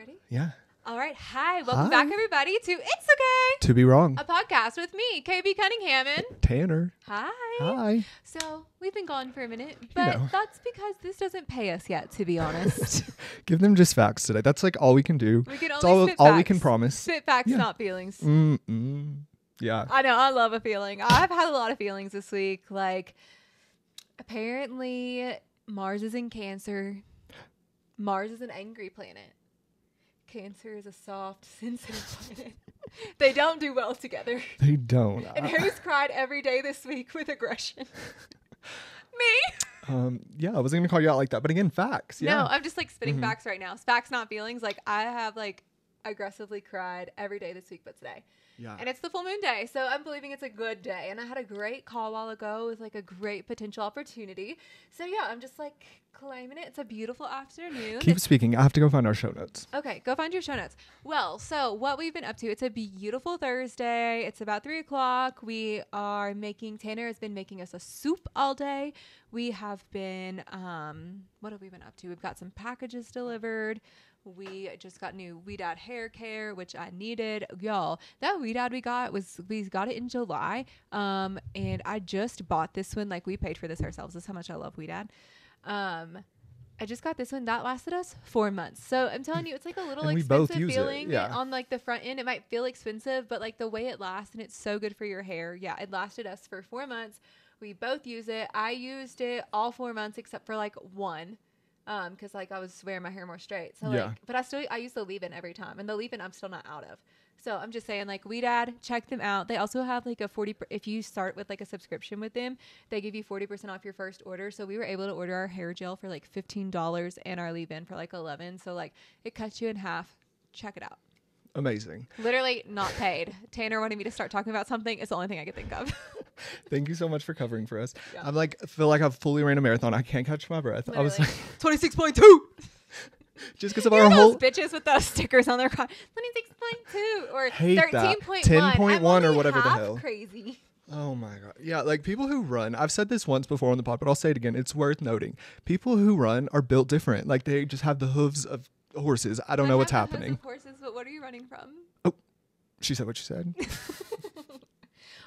ready? Yeah. All right. Hi. Welcome back, everybody, to It's Okay To Be Wrong. A podcast with me, KB Cunningham, and Tanner. Hi. Hi. So we've been gone for a minute, but that's because this doesn't pay us yet, to be honest. Give them just facts today. That's like all we can do. We can it's only spit all facts. we can promise. Spit facts, not feelings. Yeah. I know. I love a feeling. I've had a lot of feelings this week. Like, apparently, Mars is in Cancer. Mars is an angry planet. Cancer is a soft, sensitive planet. They don't do well together. They don't. And who's cried every day this week with aggression? Me. Yeah, I wasn't going to call you out like that. But again, facts. Yeah. No, I'm just like spitting facts right now. Facts, not feelings. Like, I have like aggressively cried every day this week but today. Yeah. And it's the full moon day, so I'm believing it's a good day. And I had a great call a while ago with like a great potential opportunity. So yeah, I'm just like claiming it. It's a beautiful afternoon. Keep speaking. I have to go find our show notes. Okay, go find your show notes. Well, so what we've been up to, it's a beautiful Thursday. It's about 3 o'clock. Tanner has been making us a soup all day. We have been, what have we been up to? We've got some packages delivered. We just got new Weedad hair care, which I needed. Y'all, that Weedad we got it in July. And I just bought this one. Like, we paid for this ourselves. That's how much I love Weedad. I just got this one that lasted us 4 months. So I'm telling you, it's like a little expensive feeling on like the front end. It might feel expensive, but like the way it lasts, and it's so good for your hair. Yeah, it lasted us for 4 months. We both use it. I used it all 4 months except for like one. Cause like I was wearing my hair more straight. So but I use the leave-in every time, and the leave-in I'm still not out of. So I'm just saying, like, Weedad, check them out. They also have like if you start with like a subscription with them, they give you 40% off your first order. So we were able to order our hair gel for like $15 and our leave-in for like $11. So like it cuts you in half. Check it out. Amazing. Literally not paid. Tanner wanted me to start talking about something. It's the only thing I could think of. Thank you so much for covering for us. Yeah. I feel like I've fully ran a marathon. I can't catch my breath. Literally. I was like 26.2. Just because of our whole bitches with those stickers on their car. 26.2 or 13.1. 10.1 or whatever the hell. Crazy. Oh my God. Yeah, like people who run, I've said this once before on the pod, but I'll say it again. It's worth noting. People who run are built different. Like they just have the hooves of horses. I don't know what's happening. Horses, but what are you running from? Oh, she said what she said.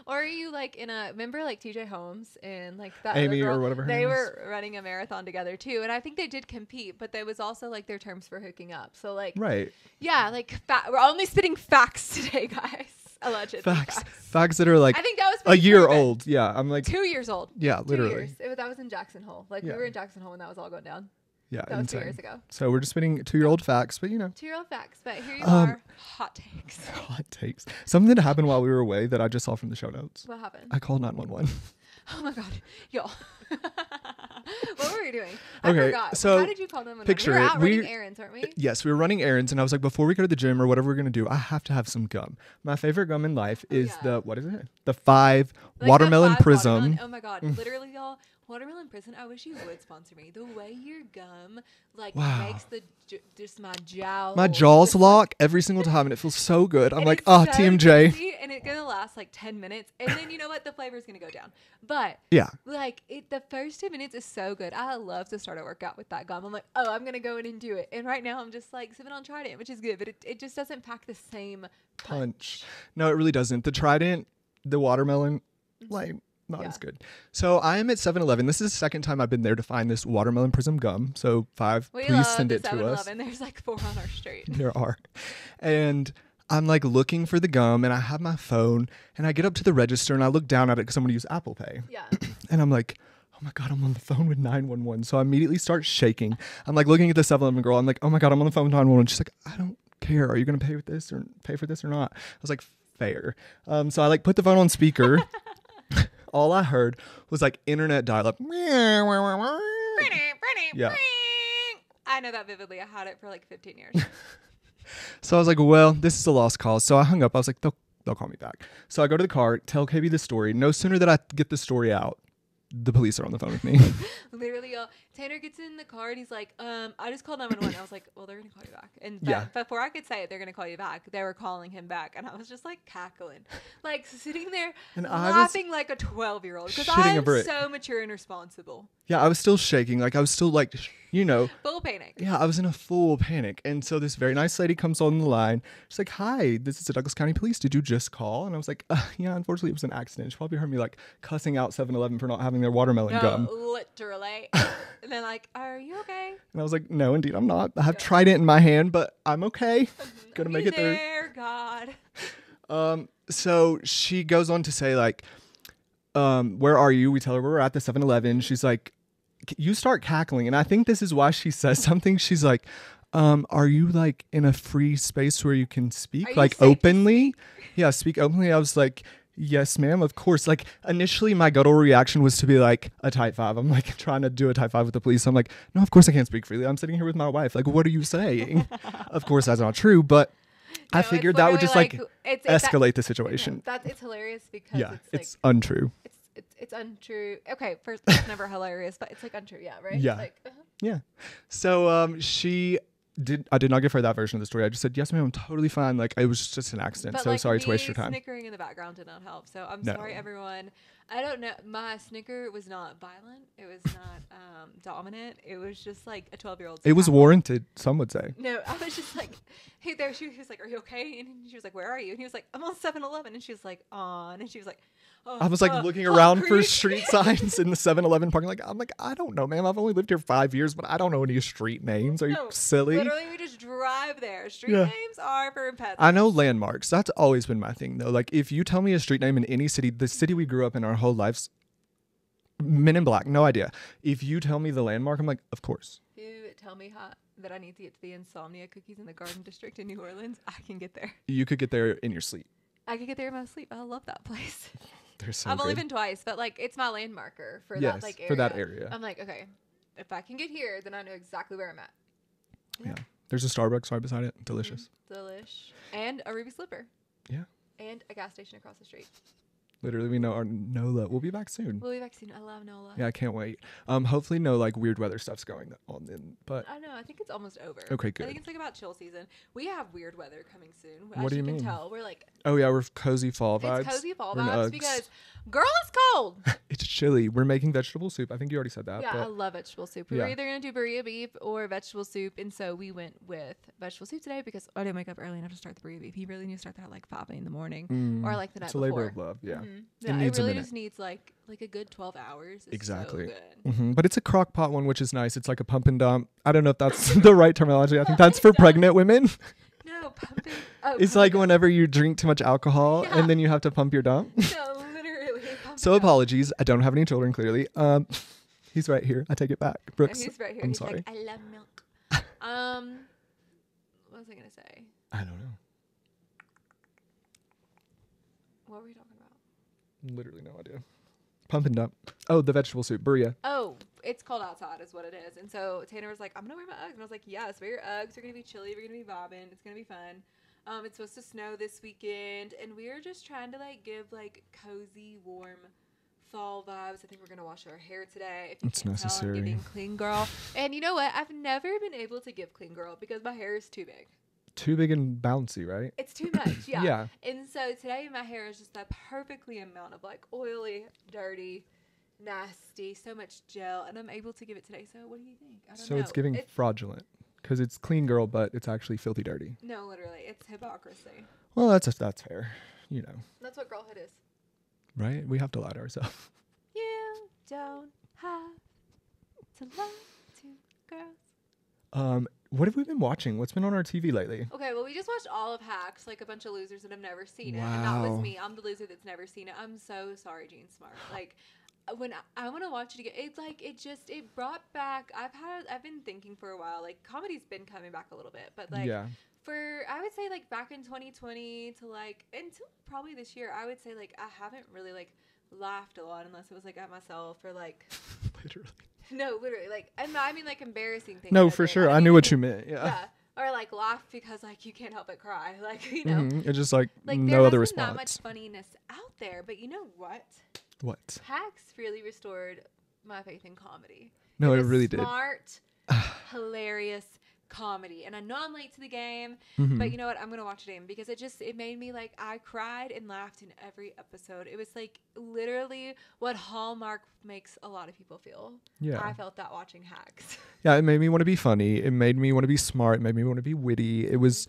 Or are you like remember like TJ Holmes and like that Amy other girl, or whatever her they name were running a marathon together too, and I think they did compete, but there was also like their terms for hooking up. So like yeah, like we're only spitting facts today, guys. Allegedly facts that are like I think that was a year old. Yeah, I'm like 2 years old. Yeah, literally. 2 years. That was in Jackson Hole. Like we were in Jackson Hole when that was all going down. Yeah, that was 2 years ago. So we're just spitting 2-year-old facts, but 2-year-old facts, but here you are, hot takes. Hot takes. Something that happened while we were away that I just saw from the show notes. What happened? I called 911. Oh my God, y'all. What were we doing? I forgot. So how did you call them? Picture we were it. out running errands, weren't we? Yes, we were running errands, and I was like, before we go to the gym or whatever we're gonna do, I have to have some gum. My favorite gum in life is what is it? The 5 watermelon prism. Oh my God, literally, y'all. Watermelon Prison, I wish you would sponsor me. The way your gum makes just my jaws lock every single time, and it feels so good. I'm like, so TMJ. Juicy, and it's gonna last like 10 minutes, and then you know what? The flavor is gonna go down. But the first 2 minutes is so good. I love to start a workout with that gum. I'm like, oh, I'm gonna go in and do it. And right now I'm just like sipping on Trident, which is good, but it just doesn't pack the same punch. No, it really doesn't. The Trident, the watermelon, not as good. So I am at 7-Eleven. This is the second time I've been there to find this watermelon prism gum. So 5, please send it to us. There's like 4 on our street. There are. And I'm like looking for the gum, and I have my phone, and I get up to the register, and I look down at it because I'm going to use Apple Pay. Yeah. And I'm like, oh my God, I'm on the phone with 911. So I immediately start shaking. I'm like looking at the 7-Eleven girl. I'm like, oh my God, I'm on the phone with 911. She's like, I don't care. Are you going to pay for this or not? I was like, fair. So I like put the phone on speaker. All I heard was like internet dial-up. Yeah. I know that vividly. I had it for like 15 years. So I was like, well, this is a lost cause. So I hung up. I was like, they'll call me back. So I go to the car, tell KB the story. No sooner that I get the story out, the police are on the phone with me. Literally, Tanner gets in the car and he's like, I just called 911. I was like, well, they're going to call you back. And Yeah. before I could say it, they're going to call you back, they were calling him back. And I was just like cackling, like sitting there And laughing like a 12-year-old because shitting a I'm brick. so mature and responsible. Yeah, I was still shaking. Like, I was still like, you know. Full panic. Yeah, I was in a full panic. And so this very nice lady comes on the line. She's like, hi, this is the Douglas County Police. Did you just call? And I was like, yeah, unfortunately, it was an accident. She probably heard me like cussing out 7-Eleven for not having their watermelon No, gum. literally. And they're like, are you okay? And I was like, no, indeed, I'm not. I have Trident in my hand, but I'm okay. Gonna make it through. There, God. So she goes on to say, like, where are you? We tell her we're at the 7-Eleven. She's like, you start cackling. And I think this is why she says something. She's like, are you like in a free space where you can speak like openly? Yeah, speak openly. I was like, yes, ma'am, of course. Like initially my guttural reaction was to be like a type 5. I'm like trying to do a type 5 with the police. I'm like, no, of course I can't speak freely. I'm sitting here with my wife. Like, what are you saying? Of course that's not true, but I figured that would just like escalate the situation. It's hilarious because it's untrue. It's untrue. Okay, first, it's never hilarious, but it's like untrue. Yeah, right? Yeah. Like, Yeah. So I did not give her that version of the story. I just said, yes, ma'am, I'm totally fine. Like, it was just an accident. But so like sorry to waste your time. Snickering in the background did not help. So I'm No. sorry, everyone. I don't know. My snicker was not violent. It was not dominant. It was just like a 12-year-old. It was warranted, some would say. No, I was just like, hey there. She was like, are you okay? And she was like, where are you? And he was like, I'm on 7-Eleven. And she was like, on. And she was like, oh, I was like looking around for street signs in the 7-Eleven parking lot. I'm like, I don't know, ma'am. I've only lived here 5 years, but I don't know any street names. Are you silly? Literally, we just drive there. Street names are for peasants. I know landmarks. That's always been my thing, though. Like, if you tell me a street name in any city, the city we grew up in our whole lives, Men in Black, no idea. If you tell me the landmark, I'm like, of course. You tell me that I need to get to the Insomnia Cookies in the Garden District in New Orleans, I can get there. You could get there in your sleep. I could get there in my sleep. I love that place. They're so I've only good. been twice, but like it's my landmarker for Yes, that like area. for that area. I'm like, okay, if I can get here, then I know exactly where I'm at. Yeah. There's a Starbucks right beside it. Delicious. Delish. And a Ruby Slipper. Yeah. And a gas station across the street. Literally, we know our Nola. We'll be back soon. We'll be back soon. I love Nola. Yeah, I can't wait. Hopefully no like weird weather stuff's going on then. But I know. I think it's almost over. Okay, good. I think it's like about chill season. We have weird weather coming soon. What As do you can mean? tell, we're like, oh yeah, we're cozy fall vibes. it's cozy fall We're in vibes Uggs. because girl, it's cold. It's chilly. We're making vegetable soup. I think you already said that. Yeah, but I love vegetable soup. We were either going to do burrito beef or vegetable soup. And so we went with vegetable soup today because I didn't wake up early enough to start the burrito beef. You really need to start that at like 5 in the morning or like the night it's a before. labor of love. Yeah. Mm-hmm. It Yeah, needs it really a minute. just needs like a good 12 hours. It's Exactly. So good. But it's a crock pot one, which is nice. It's like a pump and dump. I don't know if that's the right terminology. I think that's for pregnant women. No, pumping. Oh, It's like whenever you drink too much alcohol and then you have to pump your dump. No, literally. So apologies. I don't have any children, clearly. He's right here. I take it back. Brooks, He's right here. I'm He's sorry. like, I love milk. What was I going to say? I don't know. What were we talking about? Literally no idea. Pump and dump. Oh, the vegetable soup. Burrito. Oh, it's cold outside is what it is. And so Tanner was like, I'm going to wear my Uggs. And I was like, yes, wear your Uggs. You're going to be chilly. We're going to be bobbing. It's going to be fun. It's supposed to snow this weekend. And we are just trying to like give like cozy, warm fall vibes. I think we're going to wash our hair today. If you It's can't necessary. tell, I'm giving clean girl. And you know what? I've never been able to give clean girl because my hair is too big. Too big and bouncy, right? It's too much, yeah. Yeah. And so today my hair is just that perfectly amount of like oily, dirty, nasty, so much gel, and I'm able to give it today. So what do you think? I don't So know. it's giving fraudulent because it's clean girl, but it's actually filthy dirty. No, literally, it's hypocrisy. Well, that's fair. You know, That's what girlhood is. right? We have to lie to ourselves. You don't have to lie to girls. What have we been watching? What's been on our TV lately? Okay, well, we just watched all of Hacks, like a bunch of losers that have never seen it. And that was Wow. me. I'm the loser that's never seen it. I'm so sorry, Gene Smart. Like, when I want to watch it again, it's like, it brought back, I've been thinking for a while, like, comedy's been coming back a little bit, but like, Yeah. I would say like back in 2020 to like, until probably this year, I would say like, I haven't really like laughed a lot unless it was like at myself or like, Literally. no, literally, like, I mean like embarrassing things. No, I for did. sure. don't I mean, knew like, what you meant. Yeah. yeah. Or like laugh because like you can't help but cry. Like, you know. It's just like Like no there other hasn't that much response. funniness out there, but you know what? What? Hacks really restored my faith in comedy. No, it was really did. Smart, hilarious comedy. And I know I'm late to the game, Mm-hmm. but you know what? I'm gonna watch it again because it made me like I cried and laughed in every episode. It was like literally what Hallmark makes a lot of people feel. Yeah. I felt that watching Hacks. Yeah, it made me want to be funny. It made me want to be smart. It made me want to be witty. It was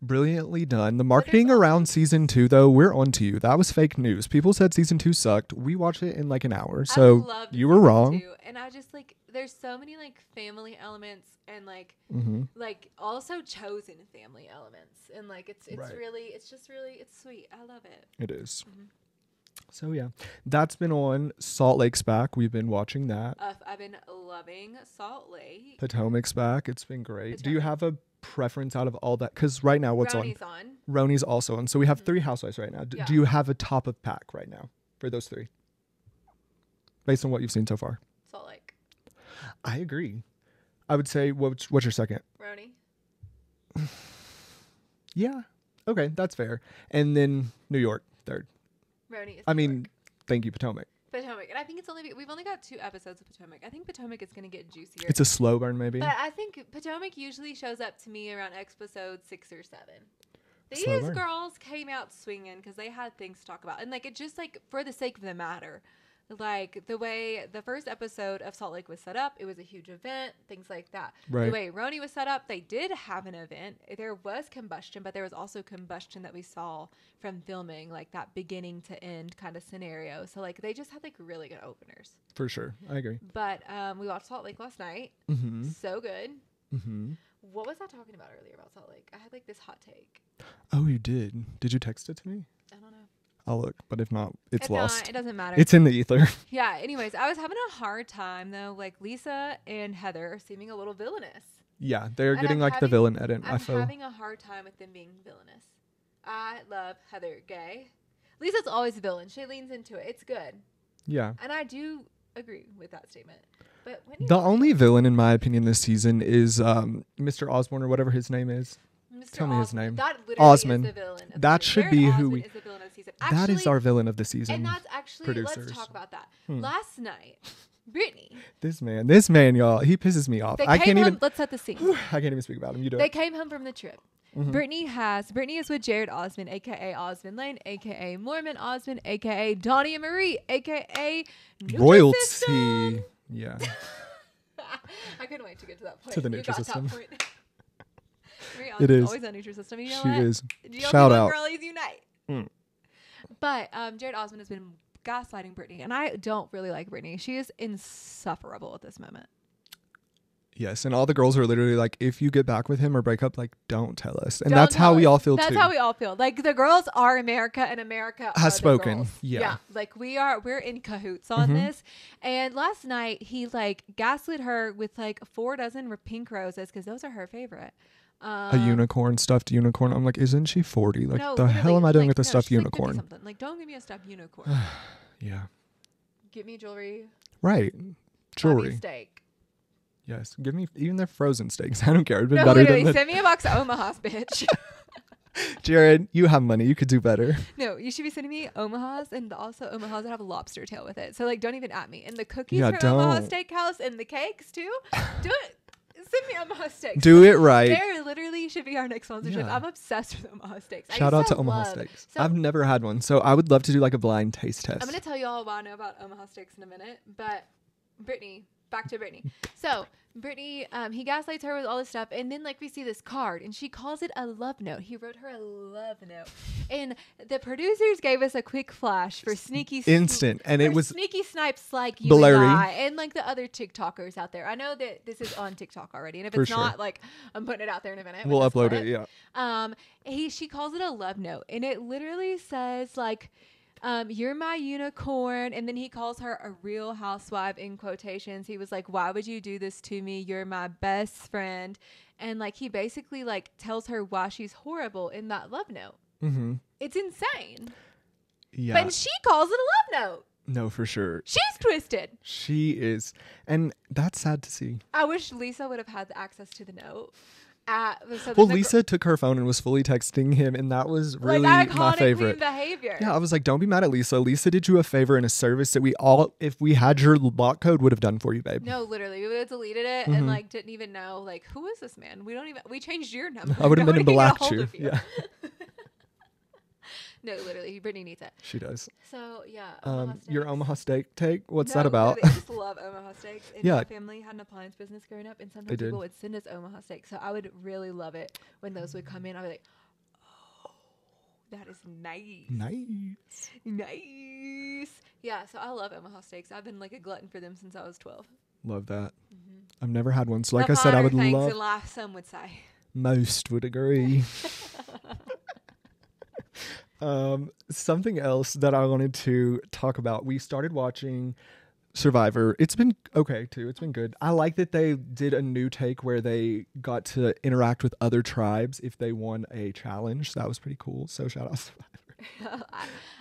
brilliantly done. The marketing around season 2, though, we're on to you. That was fake news. People said season 2 sucked. We watched it in like an hour. So you were wrong. And I just like, there's so many like family elements and like, Mm-hmm. like also chosen family elements. And like, it's Right. really, it's just really, it's sweet. I love it. It is. Mhm. So yeah, that's been on. Salt Lake's back. We've been watching that. I've been loving Salt Lake. Potomac's back. It's been great. Do you Potomac. have a preference out of all that? Because right now, what's Brownie's on? on. Roni's also on. So we have 3 housewives right now. Yeah. Do you have a top of pack right now for those 3? Based on what you've seen so far. Salt Lake. I agree. I would say, what's your second? Brownie. Yeah. Okay, that's fair. And then New York, third. Brownie is I New mean, York. thank you, Potomac. Potomac. And I think we've only got 2 episodes of Potomac. I think Potomac is going to get juicier. It's a slow burn, maybe. But I think Potomac usually shows up to me around episode 6 or 7. Slow These burn. girls came out swinging because they had things to talk about. And, like, it just, like, for the sake of the matter. Like, the way the first episode of Salt Lake was set up, it was a huge event, things like that. Right. The way Roni was set up, they did have an event. There was combustion, but there was also combustion that we saw from filming, like, that beginning to end kind of scenario. So, like, they just had, like, really good openers. For sure. I agree. But we watched Salt Lake last night. Mm-hmm. So good. Mm-hmm. What was I talking about earlier about Salt Lake? I had like this hot take. Oh, you did. Did you text it to me? I don't know. I'll look, but if not, it's If lost. not, it doesn't matter. It's in the ether. Yeah. Anyways, I was having a hard time though. Like Lisa and Heather are seeming a little villainous. Yeah, they're And getting I'm like the having- villain edit. I I'm feel. having a hard time with them being villainous. I love Heather Gay. Lisa's always a villain. She leans into it. It's good, Yeah. and I do agree with that statement. But Whitney, The only villain, in my opinion, this season is Mr. Osborne or whatever his name is. Mr. tell me his Osmond, name. That literally Osmond. is the villain. Of That the should season. be Jared who Osmond we- is the villain of the season. That is Actually, our villain of the season. And that's actually, producers. let's talk about that. Hmm. Last night, Brittany, This man, y'all, he pisses me off. they I came can't home, even. let's set the scene. I can't even speak about him. You do They it. came home from the trip. Mhm. Brittany is with Jared Osmond, aka Osmond Lane, aka Mormon Osmond, aka Donnie and Marie, aka Royalty. System. Yeah. I couldn't wait to get to that point. To the You got Nutrisystem. that point. Marie It Osmond's is. always on Nutrisystem. You know She what? is. GLP-1 Shout out. Girlies unite. Mm. But Jared Osmond has been gaslighting Brittany, and I don't really like Brittany. She is insufferable at this moment. Yes, and all the girls are literally like, if you get back with him or break up, like, don't tell us. And Don't that's how tell we us. all feel That's too. how we all feel. Like the girls are America, and America Has are the spoken. girls. Yeah. Like we're in cahoots on Mhm. this. And last night he like gaslit her with like 4 dozen pink roses because those are her favorite. A unicorn, stuffed unicorn. I'm like, isn't she 40? Like, No, the hell literally, am I doing like, with a no, stuffed she's like, "Give me unicorn? something." Like, don't give me a stuffed unicorn. Yeah. Give me jewelry. Right. Buy me a Jewelry. steak. Yes. Give me even their frozen steaks. I don't care. It'd been No, better literally, than the send me a box of Omaha's, bitch. Jared, you have money. You could do better. No, you should be sending me Omaha's and also Omaha's that have a lobster tail with it. So like, don't even at me. And the cookies Yeah, from Omaha don't. Steakhouse and the cakes too. Do it. Send me Omaha Steaks. Do it right. There literally should be our next sponsorship. Yeah. I'm obsessed with Omaha Steaks. I Shout used out to Omaha love- Steaks. So I've never had one, so I would love to do like a blind taste test. I'm gonna tell you all what I know about Omaha Steaks in a minute, but Brittany, back to Brittany. So Brittany, he gaslights her with all this stuff, and then like we see this card, and she calls it a love note. He wrote her a love note, and the producers gave us a quick flash for sneaky Instant, and it for was sneaky snipes like you blurry. and I, and like the other TikTokers out there. I know that this is on TikTok already, and if For it's sure. not, like I'm putting it out there in a minute. We'll with this upload clip. it. Yeah. She calls it a love note, and it literally says like, "You're my unicorn," and then he calls her a real housewife in quotations. He was like, "Why would you do this to me? You're my best friend," and like he basically like tells her why she's horrible in that love note. Mm-hmm. It's insane. Yeah. But she calls it a love note. No, for sure. She's twisted. She is, and that's sad to see. I wish Lisa would have had the access to the note. Well, Lisa took her phone and was fully texting him, and that was really my favorite behavior. Yeah, I was like, don't be mad at Lisa. Lisa did you a favor and a service that we all, if we had your block code, would have done for you, babe. No, literally, we would have deleted it and like didn't even know like who is this man. We changed your number. I would have been in black you. Yeah. No, literally, Brittany needs it. She does. So yeah. Your Omaha steak take. What's that about? I just love Omaha steaks. And my family had an appliance business growing up, and sometimes people would send us Omaha steaks. So I would really love it when those would come in. I'd be like, oh, that is nice. Nice. Yeah. So I love Omaha steaks. I've been like a glutton for them since I was 12. Love that. I've never had one. So like I said, I would love. In life, some would say. Most would agree. Something else that I wanted to talk about. We started watching Survivor. It's been okay too. It's been good. I like that they did a new take where they got to interact with other tribes if they won a challenge. So that was pretty cool. So shout out Survivor.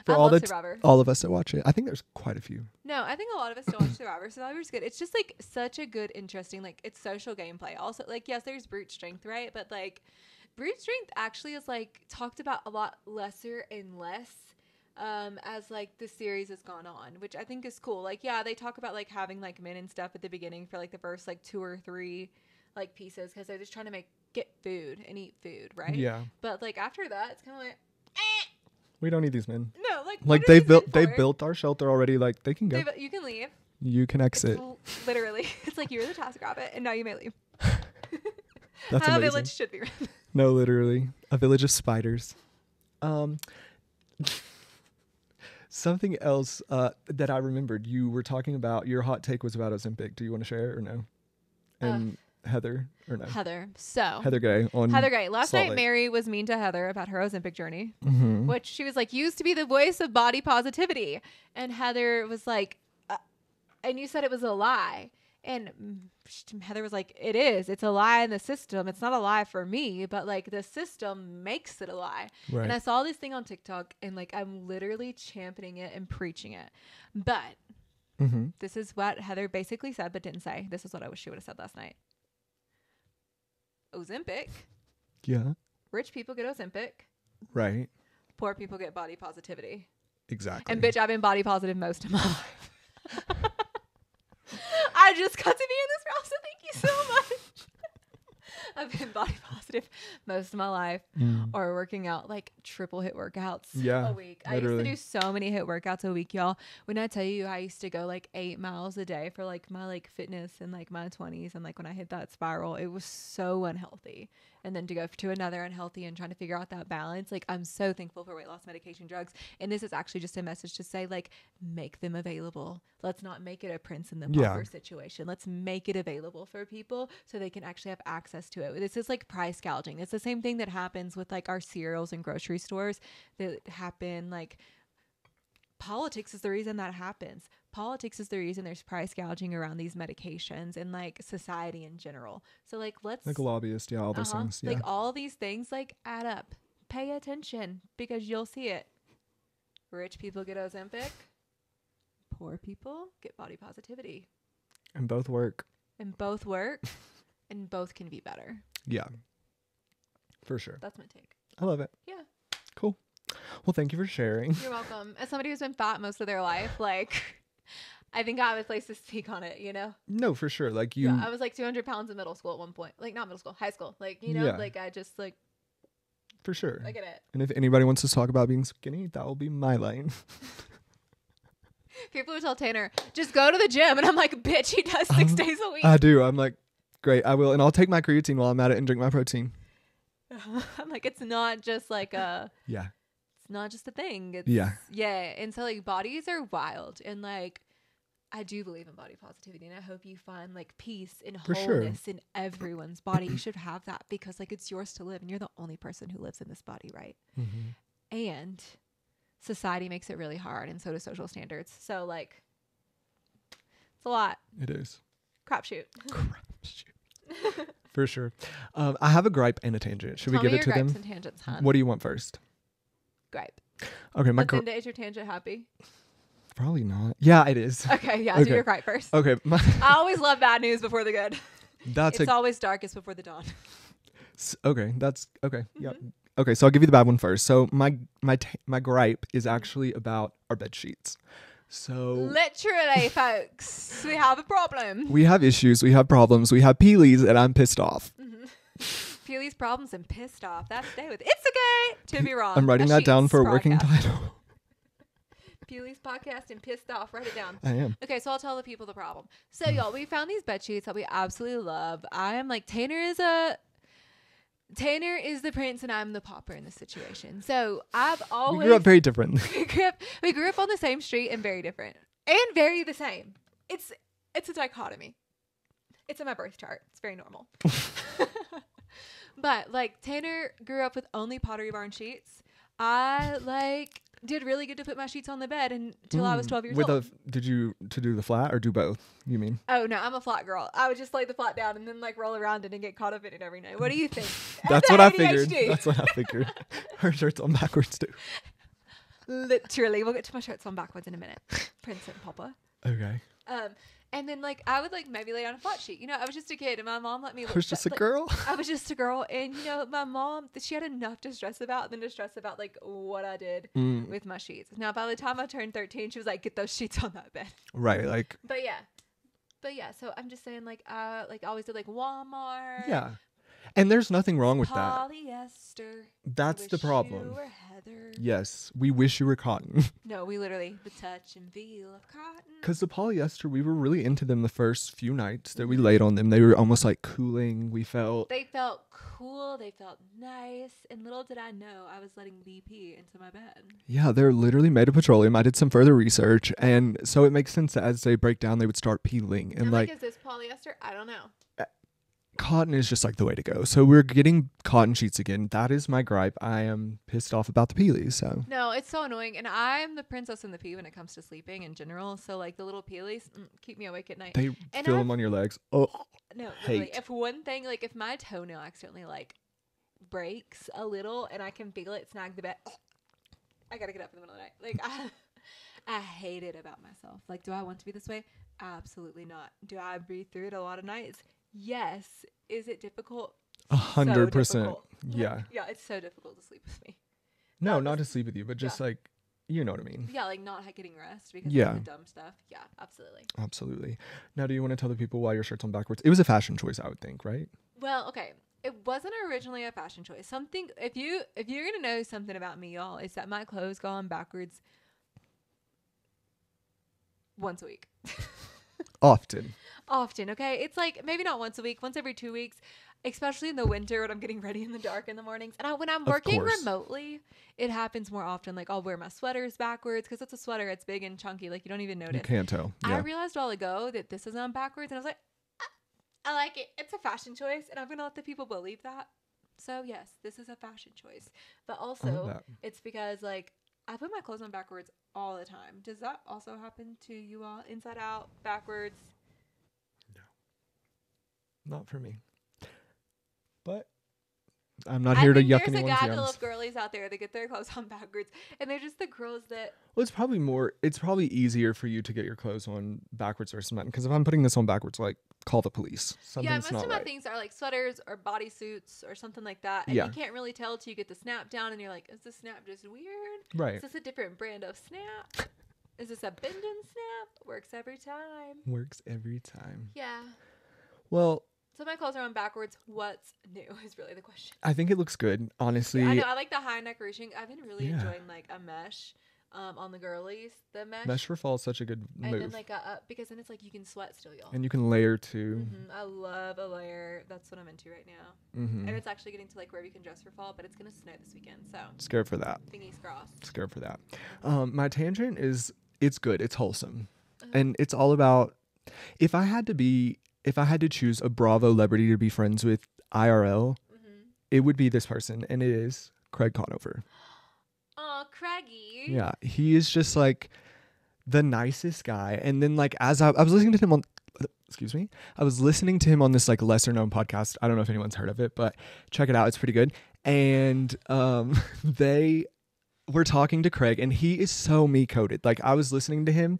For all Survivor. All of us that watch it. I think there's quite a few. No, I think a lot of us don't watch Survivor. Survivor's good. It's just like such a good, interesting, like it's social gameplay. Also, like yes, there's brute strength, right? But like brute strength actually is like talked about a lot lesser and less as like the series has gone on, which I think is cool. Like yeah, they talk about like having like men and stuff at the beginning for like the first like 2 or 3 like pieces because they're just trying to get food and eat food, right? Yeah. But like after that, it's kind of like we don't need these men. No, like they built our shelter already. Like they can go. You can leave. You can exit. Literally, it's like you were the task rabbit, and now you may leave. That's how amazing. a village should be run. No, literally, a village of spiders. Something else that I remembered. You were talking about your hot take was about Ozempic. Do you want to share it or no? And Heather or no? Heather. So Heather Gray on Heather Gray. Last Salt night, Lake. Mary was mean to Heather about her Ozempic journey, which she was like, used to be the voice of body positivity, and Heather was like, and you said it was a lie. And Heather was like, it is. It's a lie in the system. It's not a lie for me, but like the system makes it a lie. Right. And I saw this thing on TikTok and like I'm literally championing it and preaching it. But this is what Heather basically said, but didn't say. This is what I wish she would have said last night. Ozempic. Yeah. Rich people get Ozempic. Right. Poor people get body positivity. Exactly. And bitch, I've been body positive most of my life. I just got to be in this role, so thank you so much. I've been body positive most of my life or working out like triple hit workouts a week. Literally. I used to do so many hit workouts a week, y'all. When I tell you I used to go like 8 miles a day for like my like fitness in like my 20s, and like when I hit that spiral, it was so unhealthy. And then to go to another unhealthy and trying to figure out that balance, like I'm so thankful for weight loss medication drugs. And this is actually just a message to say, like, make them available. Let's not make it a Prince and the Pauper situation. Let's make it available for people so they can actually have access to it. This is like price gouging. It's the same thing that happens with like our cereals in grocery stores that happen. Like politics is the reason that happens. Politics is the reason there's price gouging around these medications and like society in general. So like let's like lobbyists, all those things. Like all these things like add up. Pay attention because you'll see it. Rich people get Ozempic. Poor people get body positivity. And both work. And both work. And both can be better. Yeah. For sure. That's my take. I love it. Yeah. Cool. Well, thank you for sharing. You're welcome. As somebody who's been fat most of their life, like I think I have a place to speak on it, you know? No, for sure. Like you. Yeah, I was like 200 pounds in middle school at one point. Like not middle school, high school. Like, you know, like I just like. For sure. I get it. And if anybody wants to talk about being skinny, that will be my lane. People would tell Tanner, just go to the gym. And I'm like, bitch, he does 6 days a week. I do. I'm like, great, I will. And I'll take my creatine while I'm at it and drink my protein. I'm like, it's not just like a. Yeah. It's not just a thing. It's, yeah. And so like bodies are wild. And like, I do believe in body positivity. And I hope you find like peace and wholeness in everyone's body. You should have that because like it's yours to live. And you're the only person who lives in this body, right? And society makes it really hard, and so do social standards. So like it's a lot. It is. Crapshoot. For sure. I have a gripe and a tangent. Should we give it to them? And tangents, huh? What do you want first? Gripe. Okay, Linda, is your tangent happy? Probably not. Yeah, it is. Okay, yeah, do your gripe first. Okay. I always love bad news before the good. It's always darkest before the dawn. Okay, that's okay. Yep. Mhm. Okay, so I'll give you the bad one first. So my gripe is actually about our bed sheets. So Literally, folks, we have a problem. we have issues, we have problems, we have peelies, and I'm pissed off. Feel these problems and pissed off. That's day with it's okay to be wrong. I'm writing A that down Sheets for a working podcast. title. Peely's podcast and pissed off. Write it down. I am. Okay, so I'll tell the people the problem. So y'all, we found these bed sheets that we absolutely love. I am like Tanner is the prince and I'm the pauper in this situation. So I've always We grew up very differently. we grew up on the same street and very different and very the same. It's a dichotomy. It's in my birth chart. It's very normal. But like Tanner grew up with only Pottery Barn sheets. I like did really good to put my sheets on the bed until I was 12 years old. Did you to do the flat or do both? You mean? Oh no, I'm a flat girl. I would just lay the flat down and then like roll around it and get caught up in it every night. What do you think? That's The what I ADHD. figured. That's what I figured. Her shirt's on backwards too. Literally, we'll get to my shirts on backwards in a minute. Prince and Papa. Okay. And then like I would like maybe lay on a flat sheet. You know, I was just a kid and my mom let me. I was just a girl. I was just a girl, and you know, my mom she had enough to stress about than to stress about like what I did with my sheets. Now, by the time I turned 13, she was like, "Get those sheets on that bed." Right, like. But yeah. So I'm just saying, like, I always did like Walmart. Yeah. And there's nothing wrong with that. Polyester. That's the Wish problem. You were heather. Yes, we wish you were cotton. No, we literally the touch and feel of cotton. Because the polyester, we were really into them the first few nights that we laid on them. They were almost like cooling. We felt. They felt cool. They felt nice. And little did I know I was letting BP into my bed. Yeah, they're literally made of petroleum. I did some further research. And so it makes sense that as they break down, they would start peeling. And I'm like is this polyester? I don't know. cotton is just like the way to go. So we're getting cotton sheets again. That is my gripe. I am pissed off about the peelies. So No, it's so annoying. And I'm the princess in the pea when it comes to sleeping in general. So like the little peelies keep me awake at night. they And feel I've- them on your legs. Oh, No, literally. hate. If one thing, like if my toenail accidentally like breaks a little and I can feel it snag the bed, I gotta get up in the middle of the night. Like I hate it about myself. Like, do I want to be this way? Absolutely not. Do I breathe through it a lot of nights? Yes. Is it difficult? 100%. difficult. Yeah. Yeah, it's so difficult to sleep with me. No, Not not to to sleep with you, but just like, you know what I mean. Yeah, like not getting rest because Yeah. of the dumb stuff. Yeah, absolutely. Absolutely. Now, do you want to tell the people why your shirt's on backwards? It was a fashion choice, I would think, right? Well, okay. It wasn't originally a fashion choice. Something if you're gonna know something about me, y'all, is that my clothes go on backwards once a week. Often. Often, okay? It's like maybe not once a week, once every 2 weeks, especially in the winter when I'm getting ready in the dark in the mornings. And when I'm Of working course. remotely, it happens more often. Like I'll wear my sweaters backwards because it's a sweater. It's big and chunky. Like you don't even notice. You can't tell. I Yeah. realized a while ago that this is on backwards, and I was like, I like it. It's a fashion choice, and I'm gonna let the people believe that. So yes, this is a fashion choice, but I love also that. it's because like I put my clothes on backwards all the time. Does that also happen to you all? Inside out, backwards. Not for me. But I'm not here to yuck There's a anyone's gaggle yums. of girlies out there that get their clothes on backwards, and they're just the girls that. Well, it's probably easier for you to get your clothes on backwards versus mine. Because if I'm putting this on backwards, like, call the police. Something's Yeah, most not of my right. things are like sweaters or bodysuits or something like that, and Yeah. you can't really tell till you get the snap down, and you're like, is the snap just weird? Right. Is this a different brand of snap? Is this a bend and snap? Works every time. Works every time. Yeah. Well, So my clothes are on backwards. What's new is really the question. I think it looks good. Honestly, I know. I like the high neck ruching. I've been really Yeah. enjoying like a mesh on the girlies. The mesh. mesh for fall is such a good and move. then like because then it's like you can sweat still, y'all. And you can layer too. I love a layer. That's what I'm into right now. Mm-hmm. And it's actually getting to like where we can dress for fall, but it's gonna snow this weekend, so Scared for that. fingers crossed. Scared for that. My tangent is it's good. It's wholesome. And it's all about if I had to choose a Bravo celebrity to be friends with IRL, it would be this person, and it is Craig Conover. Oh, Craigie. Yeah, he is just like the nicest guy. And then like as I was listening to him on I was listening to him on this like lesser known podcast. I don't know if anyone's heard of it, but check it out. It's pretty good. And they were talking to Craig, and he is so me coded. Like I was listening to him.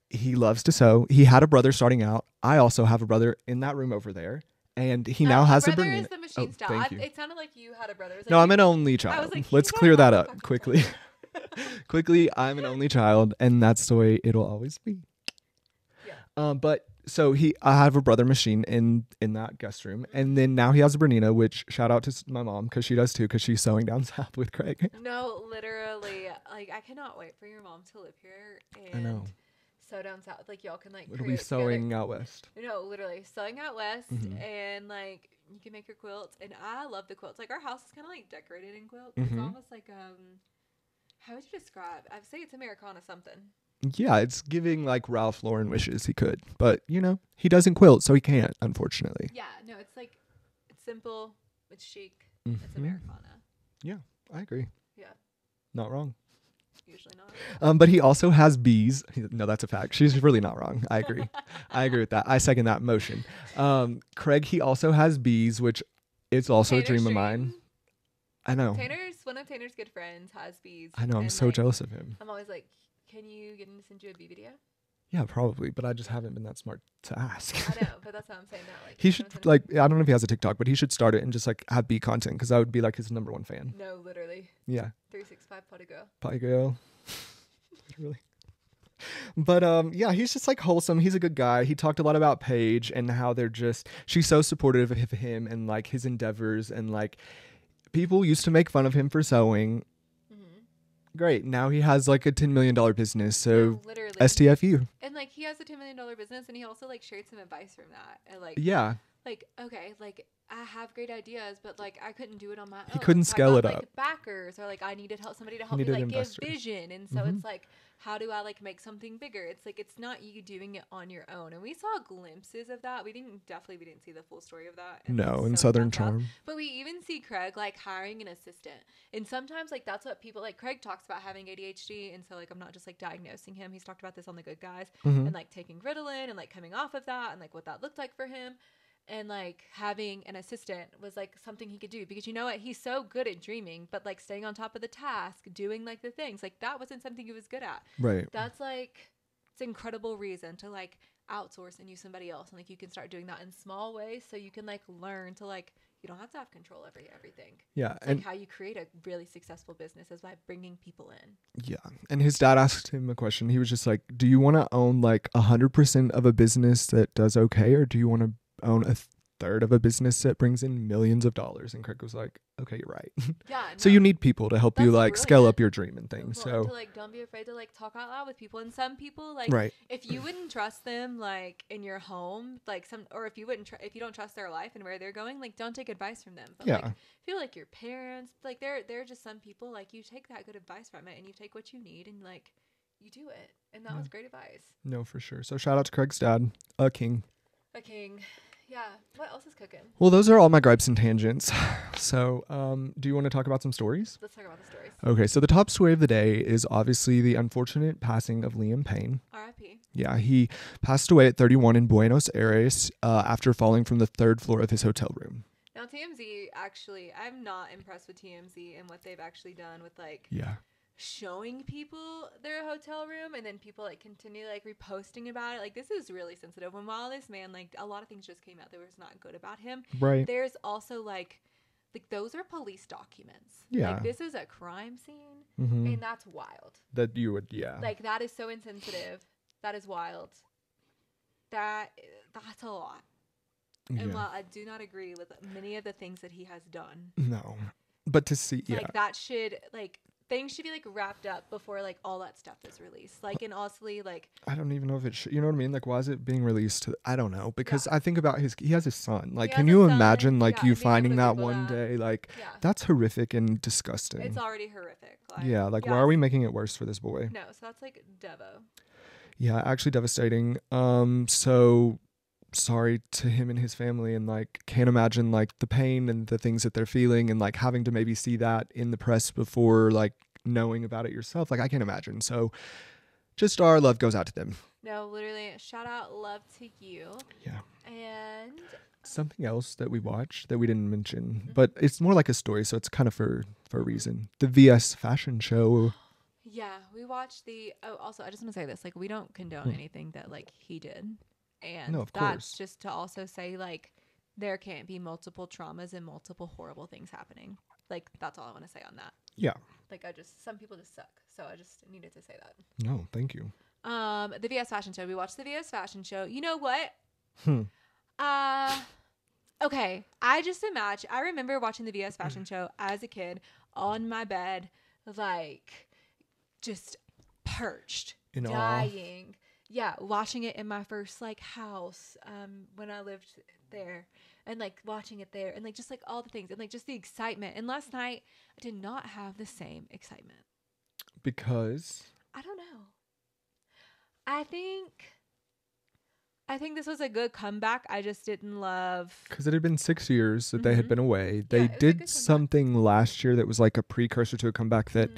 He loves to sew. He had a brother starting out. I also have a brother in that room over there. and he now has a brother Bernina. is the machine style. Thank you. It sounded like you had a brother. It was like No, I'm you- an only I child. was like, Let's he's clear not that a up fucking quickly. Quickly, I'm an only child, and that's the way it'll always be. Yeah. But so I have a brother machine in that guest room, and then now he has a Bernina, which shout out to my mom because she does too, because she's sewing down south with Craig. No, literally, like I cannot wait for your mom to live here and I know. sew down south. Like y'all can like It'll create be sewing out west. No, literally sewing out west, Mhm. and like you can make your quilts. And I love the quilts. Like our house is kind of like decorated in quilts. Mhm. It's almost like how would you describe? I'd say it's Americana something. Yeah, it's giving like Ralph Lauren wishes he could, but he doesn't quilt, so he can't, unfortunately. Yeah, no, it's like it's simple, it's chic, Mhm. it's Americana. Yeah, I agree. Yeah, Not wrong. usually not. But he also has bees. No, that's a fact. She's really not wrong. I agree. I agree with that. I second that motion. Craig, he also has bees, which is also a Tanner's dream of mine. I know. One of Tanner's good friends has bees. I know. I'm and, so like, jealous of him. I'm always like, can you get him to send you a bee video? Yeah, probably. But I just haven't been that smart to ask. I know, but that's how I'm saying that. Like He should I don't know if he has a TikTok, but he should start it and just like have bee content because I would be like his number one fan. No, literally. Yeah. 365 potty girl. Potty girl. Literally. But yeah, he's just like wholesome. He's a good guy. He talked a lot about Paige and how she's so supportive of him and like his endeavors, and like people used to make fun of him for sewing. Great. Now he has like a $10 million business. So No, literally. STFU. And like he has a $10 million business, and he also like shared some advice from that. And like Yeah. like okay, like I have great ideas, but like I couldn't do it on my own. He couldn't So I scale got, it like, up. backers, or like I needed somebody to help me needed like investors. give vision. And so it's like, how do I like make something bigger? It's like it's not you doing it on your own. And we saw glimpses of that. We didn't see the full story of that. And, No, like, in sewing Southern down south. Charm. But we even see Craig like hiring an assistant. And sometimes like that's what people like. Craig talks about having ADHD, and so like I'm not just like diagnosing him. He's talked about this on The Good Guys, and like taking Ritalin and like coming off of that, and like what that looked like for him. And like having an assistant was like something he could do, because you know what, he's so good at dreaming, but like staying on top of the task, doing like the things, like that wasn't something he was good at. Right. That's like, it's an incredible reason to like outsource and use somebody else, and like you can start doing that in small ways, so you can like learn to like, you don't have to have control over everything. Yeah. It's And like how you create a really successful business is by bringing people in. yeah. And his dad asked him a question. He was just like, do you want to own like 100% of a business that does okay, or do you want to own a third of a business that brings in millions of dollars? And Craig was like, okay, you're right. Yeah. So you need people to help you That's like scale brilliant. up your dream and things. Well, and So to like don't be afraid to like talk out loud with people. And some people like, right. if you wouldn't trust them like in your home, like or if you wouldn't if you don't trust their life and where they're going, like don't take advice from them. But Yeah. like feel like your parents, like they're just some people, like you take that good advice from it and you take what you need and like you do it. And that was great advice. No, for sure. So shout out to Craig's dad, a king. A king. Yeah. What else is cooking? Well, those are all my gripes and tangents. So do you want to talk about some stories? Let's talk about the stories. Okay, so the top story of the day is obviously the unfortunate passing of Liam Payne. R.I.P. Yeah, he passed away at 31 in Buenos Aires after falling from the third floor of his hotel room. Now TMZ actually, I'm not impressed with TMZ and what they've actually done with like Yeah. showing people their hotel room, and then people like continue like reposting about it. Like this is really sensitive. When while this man, like a lot of things just came out that was not good about him. Right. There's also like those are police documents. Yeah. Like this is a crime scene, Mm-hmm. and that's wild. That you would, yeah. Like that is so insensitive. That is wild. That's a lot. And Yeah. while I do not agree with many of the things that he has done, No. But to see, yeah. like that should like things should be like wrapped up before like all that stuff is released. Like and honestly, like I don't even know if it should, you know what I mean? Like, why is it being released? I don't know. Because I think about he has a son. Like, can has you a son, imagine like yeah, you and being able finding to that Google one that. day? Like, yeah, that's horrific and disgusting. it's already horrific. Like, Yeah. Like, why are we making it worse for this boy? No, so that's like Devo. Yeah, actually devastating. So sorry to him and his family, and like can't imagine like the pain and the things that they're feeling, and like having to maybe see that in the press before like knowing about it yourself. Like I can't imagine. So just our love goes out to them. No, literally, shout out, love to you. Yeah. And Something else that we watched that we didn't mention, but it's more like a story, so it's kind of for a reason. The VS fashion show. yeah, we watched also I just want to say this, like we don't condone anything that like he did. And No, of that's course. just to also say like there can't be multiple traumas and multiple horrible things happening. Like, that's all I want to say on that. Yeah. Like, some people just suck. So I just needed to say that. No, thank you. The VS Fashion Show. We watched the VS Fashion Show. You know what? Okay. I remember watching the VS Fashion Show as a kid on my bed, like, just perched, dying. Yeah, watching it in my first, like, house when I lived there, and, like, watching it there, and, like, just, like, all the things, and, like, just the excitement. And last night, I did not have the same excitement. Because? I don't know. I think this was a good comeback. I just didn't love... Because it had been 6 years that they had been away. They did something last year that was, like, a precursor to a comeback that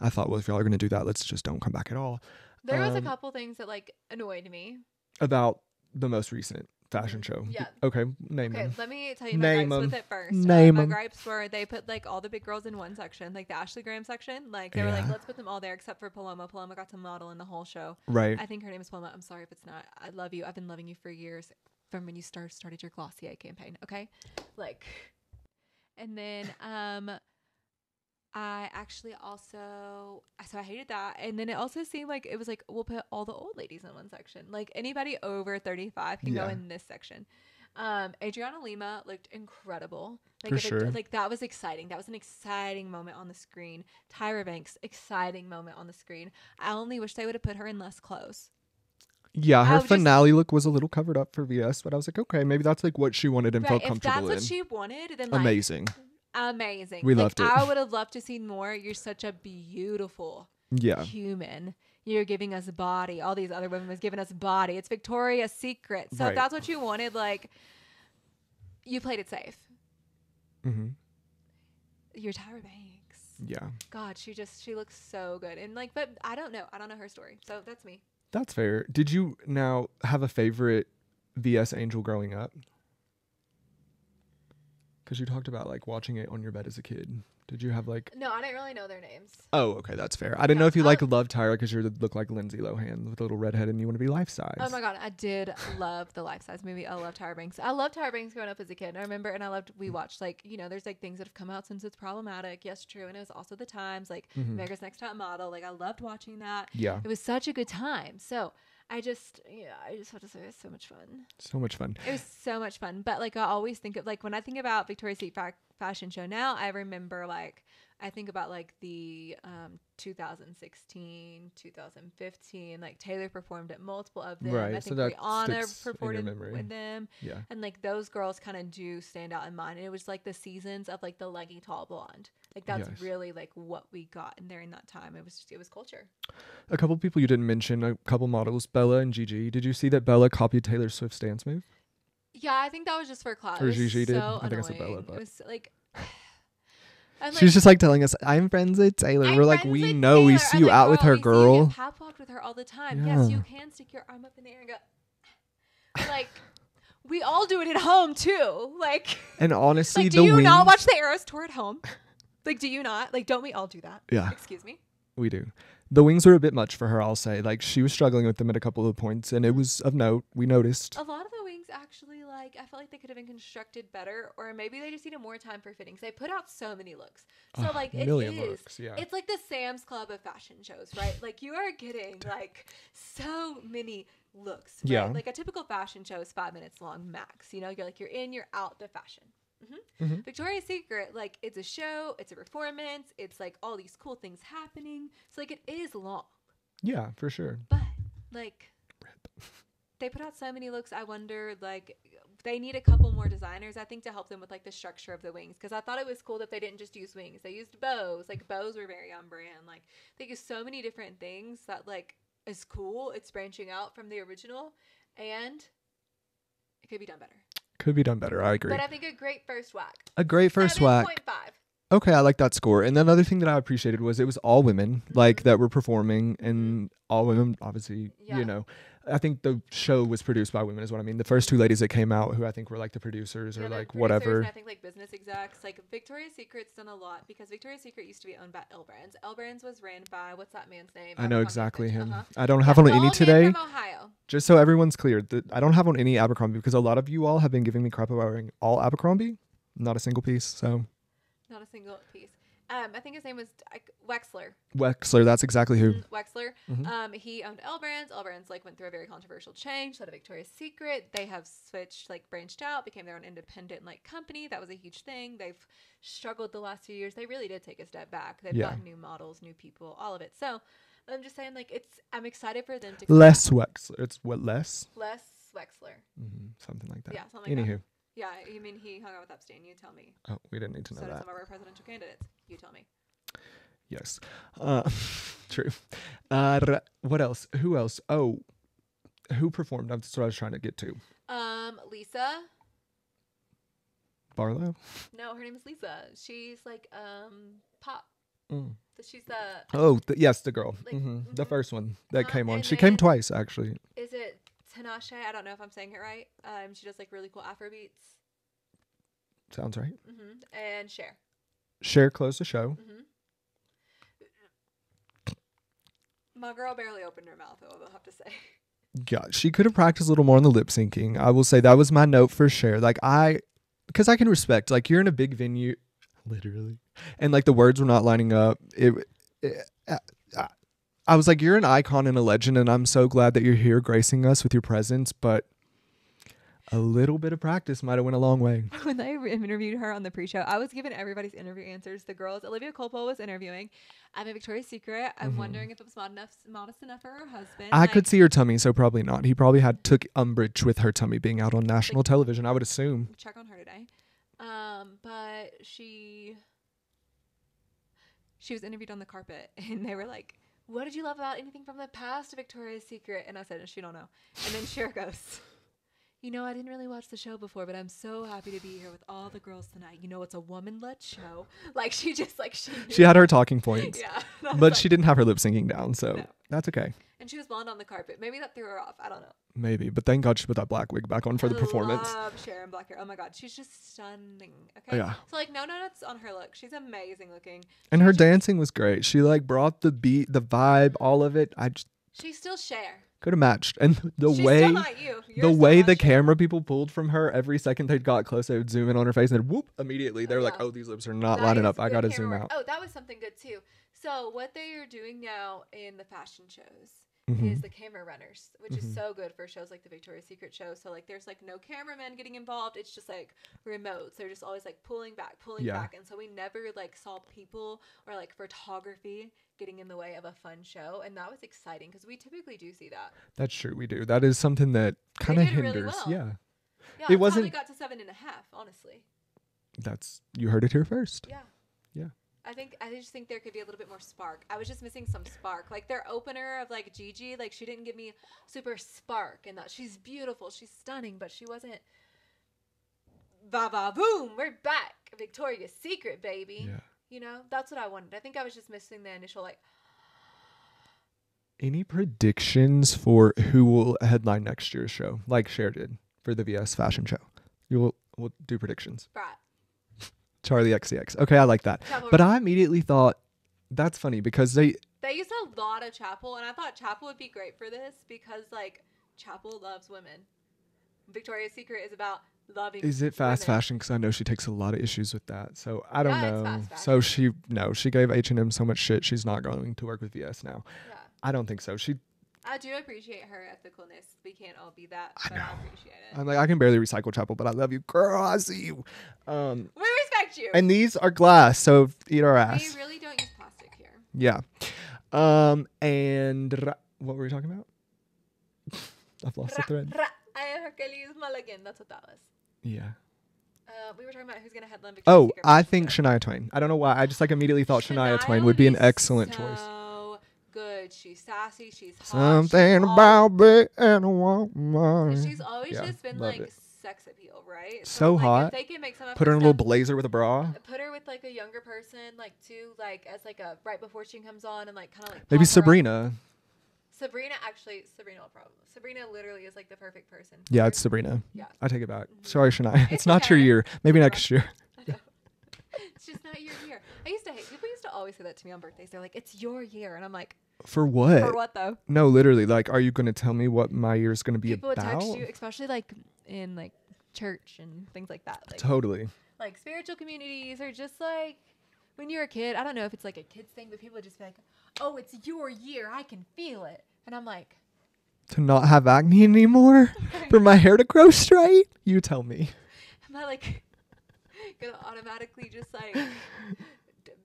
I thought, well, if y'all are going to do that, let's just don't come back at all. There was a couple things that, like, annoyed me. About the most recent fashion show. Yeah. Okay, name them. Okay, let me tell you my gripes with it first. My gripes were they put, like, all the big girls in one section, like the Ashley Graham section. Like, they were like, let's put them all there except for Paloma. Paloma got to model in the whole show. Right. I think her name is Paloma. I'm sorry if it's not. I love you. I've been loving you for years from when you started your Glossier campaign. Okay? Like, and then I actually also, so I hated that. And then it also seemed like it was like, we'll put all the old ladies in one section. Like, anybody over 35 can go in this section. Adriana Lima looked incredible. Like, for sure. Like, that was exciting. That was an exciting moment on the screen. Tyra Banks, exciting moment on the screen. I only wish they would have put her in less clothes. Yeah, her finale look was a little covered up for VS, but I was like, okay, maybe that's, like, what she wanted and felt comfortable in. If that's what she wanted, then, like, amazing. We loved it. I would have loved to see more. You're such a beautiful human. You're giving us a body. All these other women was giving us a body. It's Victoria's Secret. So if that's what you wanted, like, you played it safe. Mm-hmm. You're Tyra Banks. Yeah. God, she looks so good. And, like, but I don't know her story. So that's me. That's fair. Did you now have a favorite VS Angel growing up? Because you talked about, like, watching it on your bed as a kid. Did you have, like... No, I didn't really know their names. Oh, okay, that's fair. I didn't know if you, like, loved Tyra because you look like Lindsay Lohan with a little redhead and you want to be life-size. Oh, my God. I did love the life-size movie. I love Tyra Banks. I loved Tyra Banks growing up as a kid. I remember, and we watched, like, you know, there's, like, things that have come out since it's problematic. Yes, true. And it was also the times, like, America's Next Top Model. Like, I loved watching that. Yeah. It was such a good time. So... I just have to say it was so much fun. So much fun. It was so much fun. But, like, I always think of, like, when I think about Victoria's Secret Fashion Show now, I remember, like, I think about, like, the 2016, 2015, like, Taylor performed at multiple of them. Right. I think Rihanna performed with them. Yeah. And, like, those girls kind of do stand out in mind. And it was, like, the seasons of, like, the leggy tall blonde. Like, that's really, like, what we got in there in that time. It was culture. A couple people you didn't mention, a couple models, Bella and GiGi. Did you see that Bella copied Taylor Swift's dance move? Yeah, I think that was just for clout. Or GiGi did? I think I said Bella, but... It was, like... She's just, like, telling us, I'm friends with Taylor. We're like, we know. Taylor. We see you out with her, girl. We pop walked with her all the time. Yeah. Yes, you can stick your arm up in the air and go... Like... We all do it at home, too. Like... And honestly, like, do you not watch the Eras Tour at home? Like, do you not? Like, don't we all do that? Yeah. Excuse me? We do. The wings were a bit much for her, I'll say. Like, she was struggling with them at a couple of points, and it was of note. We noticed. A lot of the wings, actually, like, I felt like they could have been constructed better, or maybe they just needed more time for fittings. They put out so many looks. So, like, it is. Looks, yeah. It's like the Sam's Club of fashion shows, right? Like, you are getting, like, so many looks, right? Yeah. Like, a typical fashion show is 5 minutes long, max. You know, you're in, you're out, the fashion. Victoria's Secret, like, it's a show, it's a performance, it's, like, all these cool things happening. So, like, it is long. Yeah, for sure. But, like, they put out so many looks. I wonder, like, they need a couple more designers, I think, to help them with, like, the structure of the wings. Because I thought it was cool that they didn't just use wings. They used bows. Like, bows were very on brand. Like, they used so many different things that, like, is cool. It's branching out from the original. And it could be done better. Could be done better. I agree. But I think a great first whack. A great first whack. 7.5. Okay, I like that score. And then another thing that I appreciated was it was all women like that were performing, and all women, obviously, you know. I think the show was produced by women is what I mean. The first two ladies that came out, who I think were like the producers or like whatever. And I think like business execs, like Victoria's Secret's done a lot because Victoria's Secret used to be owned by L Brands. L Brands was ran by, what's that man's name? I know exactly him. I don't have on any today. From Ohio. Just so everyone's clear, I don't have on any Abercrombie because a lot of you all have been giving me crap about wearing all Abercrombie. Not a single piece, so. Not a single piece. I think his name was Wexler. Wexler, that's exactly who. Wexler. He owned L Brands. L Brands like went through a very controversial change. Led a Victoria's Secret. They have switched, like branched out, became their own independent like company. That was a huge thing. They've struggled the last few years. They really did take a step back. They've got new models, new people, all of it. So I'm just saying, like I'm excited for them to. Less Wexler. It's what less? Less Wexler. Something like that. Yeah, something like Anywho. that. Yeah, you mean he hung out with Epstein? You tell me. Oh, we didn't need to know that. So did some of our presidential candidates. You tell me. Yes. True. What else? Who else? Oh, who performed? That's what I was trying to get to. Lisa. Barlow? No, her name is Lisa. She's like pop. She's the. Oh, yes, the girl. Like, the first one that came on. She came twice, actually. Is it Tinashe? I don't know if I'm saying it right. She does like really cool Afro beats. Sounds right. And Cher. Cher closed the show. My girl barely opened her mouth, I'll have to say. Yeah, she could have practiced a little more on the lip syncing. I will say that was my note for Cher. Like because I can respect, like you're in a big venue, literally, and like the words were not lining up. I was like, you're an icon and a legend, and I'm so glad that you're here gracing us with your presence, but a little bit of practice might have went a long way. When they interviewed her on the pre-show, I was giving everybody's interview answers. The girls, Olivia Culpo was interviewing. I'm a Victoria's Secret. I'm wondering if it was modest enough for her husband. I could see her tummy, so probably not. He probably took umbrage with her tummy being out on national television, I would assume. Check on her today. But she was interviewed on the carpet, and they were like, what did you love about anything from the past of Victoria's Secret? And I said, she don't know. And then Cher goes, you know, I didn't really watch the show before, but I'm so happy to be here with all the girls tonight. You know, it's a woman-led show. Like, she just, like, she had her talking points. Yeah. But she didn't have her lip syncing down, so that's okay. And she was blonde on the carpet. Maybe that threw her off. I don't know. Maybe. But thank God she put that black wig back on for the performance. I love Cher and black hair. Oh, my God. She's just stunning. Okay? Yeah. So, like, no notes on her look. She's amazing looking. And her dancing was great. She, like, brought the beat, the vibe, all of it. She's still Cher. Could have matched. And She's still not you. The way the camera people pulled from her, every second they got close, they would zoom in on her face and then whoop, immediately. They were like, oh, these lips are not lining up. I got to zoom out. Oh, that was something good too. So what they are doing now in the fashion shows is the camera runners, which is so good for shows like the Victoria's Secret show. So like there's like no cameramen getting involved. It's just like remotes. They're just always like pulling back. And so we never like saw people or like photography getting in the way of a fun show. And that was exciting because we typically do see that. That's true. We do. That is something that kind of hinders. Really well. Yeah. It wasn't. We got to 7.5, honestly. You heard it here first. Yeah. Yeah. I just think there could be a little bit more spark. I was just missing some spark. Like their opener of like GiGi, like she didn't give me super spark and that she's beautiful, she's stunning, but she wasn't boom, we're back. Victoria's Secret, baby. Yeah. You know, that's what I wanted. I think I was just missing the initial like. Any predictions for who will headline next year's show, like Cher did for the VS fashion show? We'll do predictions. Brat. Charlie XCX. Okay, I like that. But I immediately thought, that's funny because they used a lot of Chapel, and I thought Chapel would be great for this because, like, Chapel loves women. Victoria's Secret is about loving Is it fast women. fashion? Because I know she takes a lot of issues with that. So I don't know. It's fast fashion. So she gave H&M so much shit. She's not going to work with VS now. Yeah. I don't think so. I do appreciate her ethicalness. We can't all be that, but I appreciate it. I'm like, I can barely recycle Chapel, but I love you. Girl, I see you. We respect you. And these are glass, so eat our ass. We really don't use plastic here. Yeah. And what were we talking about? I've lost the thread. That's what that was. Yeah. We were talking about who's going to headline Oh, Victoria's Secret I think Shania Twain. I don't know why. I just like immediately thought Shania Twain would be an excellent choice. Good. She's sassy. She's hot. Something about being a woman. She's always just been like sex appeal, right? So hot. If they can make some of put her in a little blazer with a bra. Put her with like a younger person, like too, like as like a right before she comes on and like kind of like maybe Sabrina. Sabrina will probably. Sabrina literally is like the perfect person. Yeah, it's Sabrina. Yeah. I take it back. Mhm. Sorry, Shania. It's not your okay. year. Maybe next year. It's just not your year. I used to hate people used to always say that to me on birthdays. They're like, "It's your year," and I'm like, For what? "For what though?" No, literally. Like, are you going to tell me what my year is going to be People about? would text you, especially like in like church and things like that. Like, Totally. like spiritual communities or just like when you're a kid. I don't know if it's like a kid's thing, but people would just be like, "Oh, it's your year. I can feel it," and I'm like, To not have acne anymore? For my hair to grow straight? You tell me. "Am I like gonna automatically just like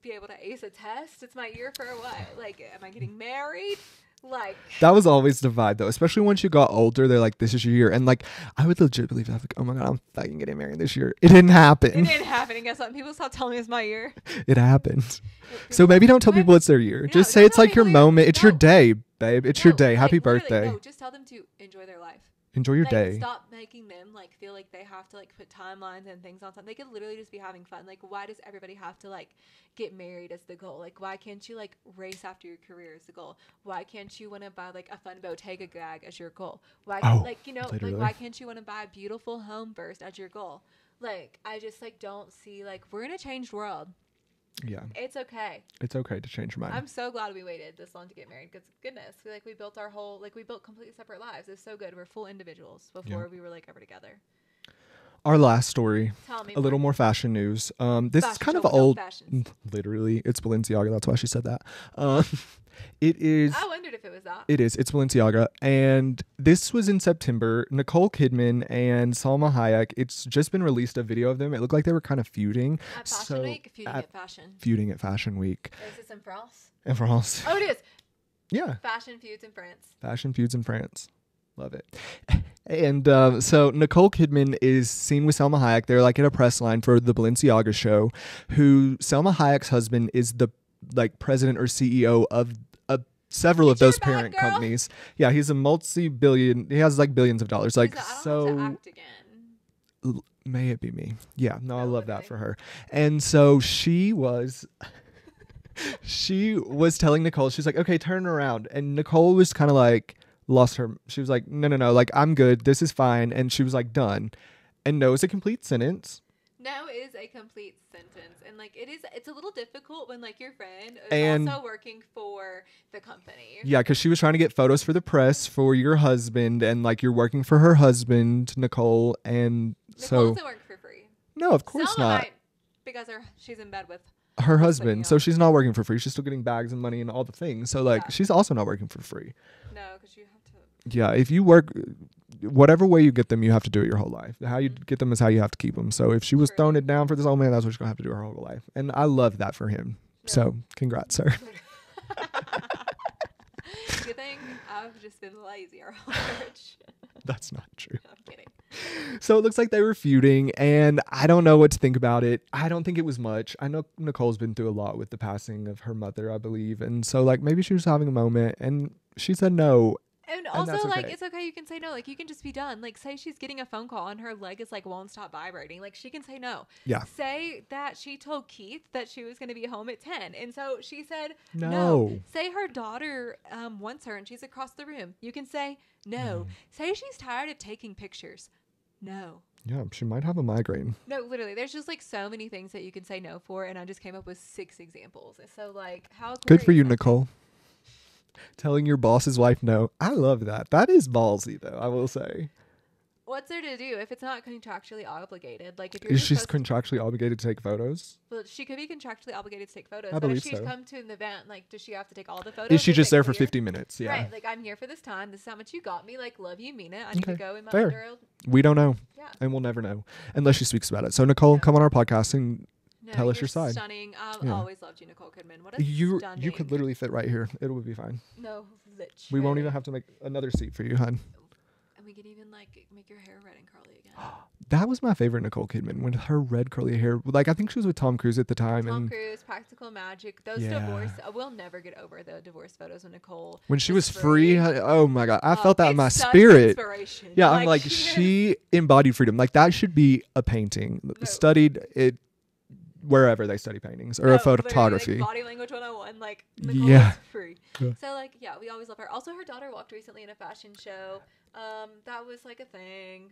be able to ace a test? It's my year for what? Like, am I getting married?" Like, That was always the vibe, though. Especially once you got older, they're like, "This is your year," and like, I would legit believe that. Like, oh my god, I'm fucking getting married this year. It didn't happen. it didn't happen. And guess what? People stopped telling me it's my year. It happened. So maybe don't tell people it's their year. Just say don't it's tell like your people moment. It's your day, babe. It's your day. like, Happy literally, birthday. No, just tell them to enjoy their life. Enjoy your Like, day. stop making them like feel like they have to like put timelines and things on something. They could literally just be having fun. Like, why does everybody have to like get married as the goal? Like, why can't you like race after your career as the goal? Why can't you want to buy like a fun Bottega bag as your goal? Why literally. like why can't you want to buy a beautiful home first as your goal? Like, I just like don't see like we're in a changed world. Yeah. It's okay. It's okay to change your mind. I'm so glad we waited this long to get married because goodness, we built our whole we built completely separate lives. It's so good. We're full individuals before we were like ever together. Our last story, Tell me a little more fashion news. This is kind of old. Fashions. Literally, it's Balenciaga. That's why she said that. It is. I wondered if it was that. It is. It's Balenciaga. And this was in September. Nicole Kidman and Salma Hayek. It's just been released a video of them. It looked like they were kind of feuding. At Fashion Week? Feuding at Fashion Week. Is this in France? In France. Oh, it is. Yeah. Fashion feuds in France. Fashion feuds in France. Love it. And so Nicole Kidman is seen with Salma Hayek. They're like at a press line for the Balenciaga show. Who Salma Hayek's husband is the like president or CEO of several of those parent companies. Yeah, he's a multi-billion. He has like billions of dollars. Like, so I don't want to act again. May it be me. Yeah, no, I love that for her. And so she was telling Nicole, she's like, okay, turn around. And Nicole was kind of like lost her. She was like, no, like I'm good. This is fine. And she was like, done. And no is a complete sentence. No is a complete sentence. And like it's a little difficult when like your friend is also working for the company. Yeah, because she was trying to get photos for the press for your husband, and like you're working for her husband, Nicole, and Nicole doesn't work for free. No, of course not. Because she's in bed with her husband, so she's not working for free. She's still getting bags and money and all the things. So like she's also not working for free. No, because you have to. Yeah, if you work, whatever way you get them, you have to do it your whole life. How you get them is how you have to keep them. So if she was throwing it down for this old man, that's what she's gonna have to do her whole life. And I love that for him. No. So congrats, sir. Good thing I've just been lazy our whole marriage. That's not true. I'm kidding. So it looks like they were feuding, and I don't know what to think about it. I don't think it was much. I know Nicole's been through a lot with the passing of her mother, I believe. And so like maybe she was having a moment and she said no. And also, like, it's okay. You can say no. Like, you can just be done. Like, say she's getting a phone call and her leg is like won't stop vibrating. Like, she can say no. Yeah. Say that she told Keith that she was going to be home at 10. And so she said no. Say her daughter wants her and she's across the room. You can say no. Say she's tired of taking pictures. No. Yeah, she might have a migraine. No, literally. There's just like so many things that you can say no for. And I just came up with 6 examples. So, like, how good for you, Nicole. Telling your boss's wife no. I love that. That is ballsy, though, I will say. What's there to do if it's not contractually obligated? Like, if you're is she contractually obligated to take photos? Well, she could be contractually obligated to take photos. I but believe if she's so. Come to an event, like, does she have to take all the photos? Is she just there for 50 minutes? Yeah. Right. Like, I'm here for this time. This is how much you got me. Like, love you, mean it. I need to go in my Fair. We don't know. Yeah. And we'll never know unless she speaks about it. So, Nicole, come on our podcast and tell us your side. Stunning. I've always loved you, Nicole Kidman. What a stunning. You could literally fit right here. It would be fine. No, literally. We won't even have to make another seat for you, hon. And we could even like make your hair red and curly again. That was my favorite Nicole Kidman, with her red curly hair. Like, I think she was with Tom Cruise at the time. Tom Cruise, Practical Magic. Those divorce. We'll never get over the divorce photos of Nicole. When she was free. Oh my God. I felt that in my spirit. Inspiration. Yeah, I'm like, she embodied freedom. Like, that should be a painting. Studied it. wherever they study paintings or No, photography. Like Body Language 101, like Yeah. free. Yeah. So like yeah, we always love her. Also, her daughter walked recently in a fashion show. That was like a thing.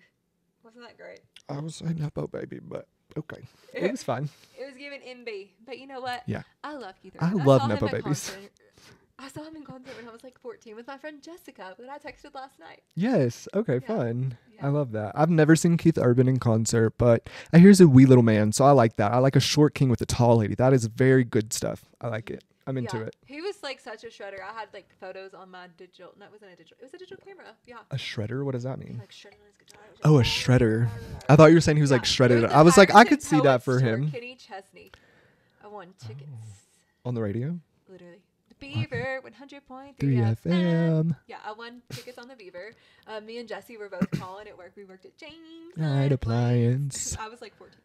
Wasn't that great? I was a Nepo baby, but okay. It was fun. It was given MB. But you know what? Yeah. I love Keith I Urban. love saw him Nepo at babies. concert. I saw him in concert when I was like 14 with my friend Jessica that I texted last night. Yes. Okay, Yeah. fun. Yeah. I love that. I've never seen Keith Urban in concert, but I hear he's a wee little man, so I like that. I like a short king with a tall lady. That is very good stuff. I like it. I'm into it. He was like such a shredder. I had like photos on my digital. No, it wasn't a digital. It was a digital camera. Yeah. A shredder? What does that He, mean? like shredding on his guitar. It was Oh, a just- shredder. I thought you were saying he was like Yeah. shredded. It was the I was like, I Pirates could and see that Poets for tour, him. Kenny Chesney. I won tickets. On the radio? Literally. The Beaver, 100.3 3 FM. FM. Yeah, I won tickets on the Beaver. Me and Jesse were both calling at work. We worked at James Night Appliance. I was like 14,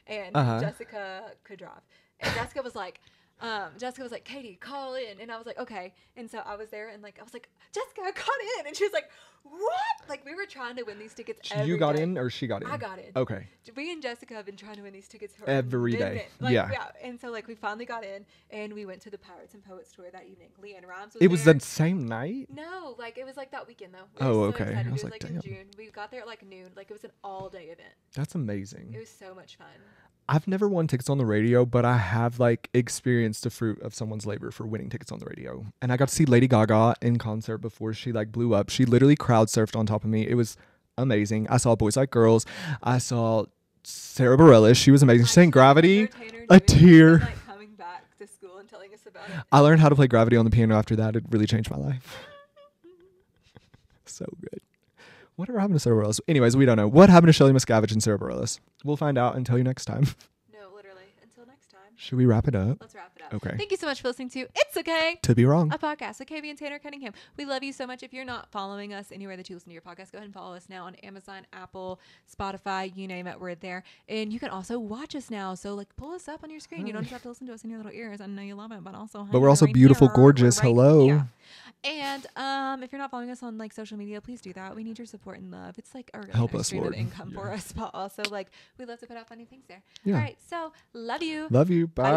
and Uh-huh. Jessica could drive. And Jessica was like, Katie, call in. And I was like, okay. And so I was there, and like I was like, Jessica, I got in. And she was like, what? Like we were trying to win these tickets. You got day. in or she got in? I got in. Okay. We and Jessica have been trying to win these tickets for Every a day. minute. Like, Yeah. And so like we finally got in, and we went to the Pirates and Poets tour that evening. Leanne Rhymes was It was there. the same night? No, like it was like that weekend though. Oh, were okay. excited. I was It was like, like in damn. June. We got there at like noon. Like it was an all-day event. That's amazing. It was so much fun. I've never won tickets on the radio, but I have like experienced the fruit of someone's labor for winning tickets on the radio. And I got to see Lady Gaga in concert before she like blew up. She literally crowd surfed on top of me. It was amazing. I saw Boys Like Girls. I saw Sarah Bareilles. She was amazing. She sang Gravity. A tear. Like coming back to school and telling us about it. I learned how to play Gravity on the piano after that. It really changed my life. So good. Whatever happened to Sarah Bareilles? Anyways, we don't know. What happened to Shelley Miscavige and Sarah Bareilles? We'll find out and tell you next time. No, literally. Until next time. Should we wrap it up? Let's wrap it up. Okay. Thank you so much for listening to It's Okay, To be wrong. a podcast with KB and Tanner Cunningham. We love you so much. If you're not following us anywhere that you listen to your podcast, go ahead and follow us now on Amazon, Apple, Spotify, you name it, we're there. And you can also watch us now. So like pull us up on your screen. You don't just have to listen to us in your little ears. I know you love it, but also But we're also beautiful, gorgeous. Hello. Yeah. And if you're not following us on like social media, please do that. We need your support and love. It's like a really Help nice us, stream Lord. of income for Yeah. us, but also like we love to put out funny things there. Yeah. All right, so love you. Love you. Bye.